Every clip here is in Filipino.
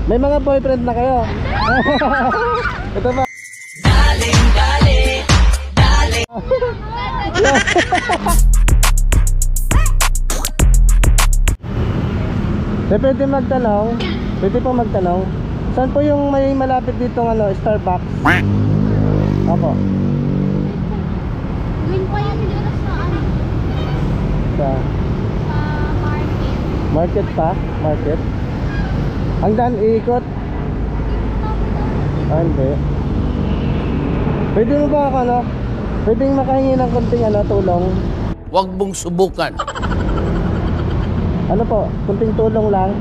May mga boyfriend na kayo? Ito ba? Daling, dali, dali. Pwede magtanong? Pwede pong magtanong? Saan po yung may malapit dito ano, Starbucks? Opo. Win pa yan dito sa ano? Sa market. market pa? Market? Ang daan iikot? Ah, hindi. Pwede mo ba ako ano? Pwedeng makahingi ng konting ano, tulong? Huwag mong subukan. Ano po? Kunting tulong lang?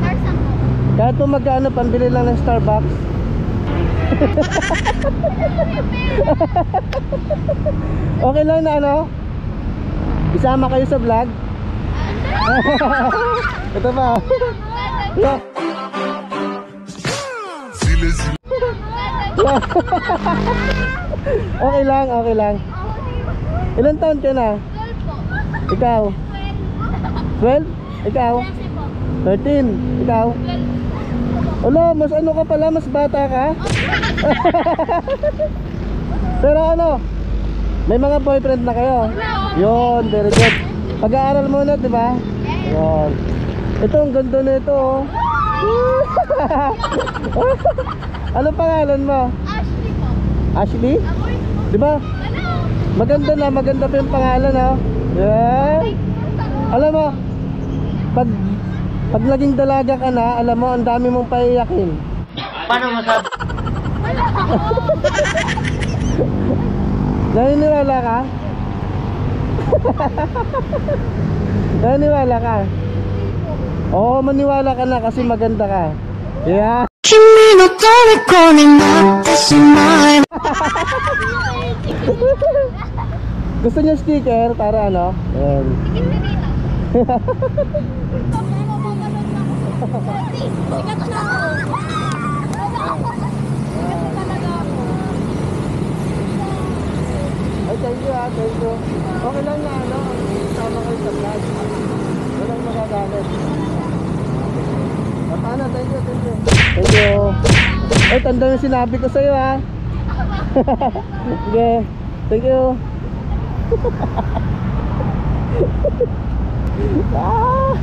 Karsan mo. Kahit po magkano, pambili lang ng Starbucks. Okay lang na ano? Isama kayo sa vlog? Ito ba? Yeah. Okay lang, okay lang. Ilan taon ka na? 12 po. Ikaw? 12? Ikaw? 13? Ikaw? 12. Ulo, mas ano ka pala, mas bata ka? Pero ano, may mga boyfriend na kayo? Yun, very good. Pag-aaral muna, di ba? Yun. Ito, ang ganda na ito, oh. Ano pangalan mo? Ashley po. Ashley? Ako rin po. Di ba? Ano? Maganda na, maganda pa yung pangalan, oh. Yeah. Alam mo, pag naging dalaga ka na, alam mo, ang dami mong paiyakin. Paano masabi? Wala ako. Naniniwala ka? Naniniwala ka? Oo, maniwala ka na kasi maganda ka. Yeah. Gusto niyo sticker para ano? Ayan. Tikit na dito. Mapapanood na ako. Sikat na ako. Wala ako. Sikat na talaga ako. Ay, thank you ha, thank you. Okay lang na ano, sama kayo sa vlog. Walang magagamit. Paano, thank you, thank you. Thank you. Ay, tanda yung sinabi ko sa'yo ha. Okay, thank you. Ah!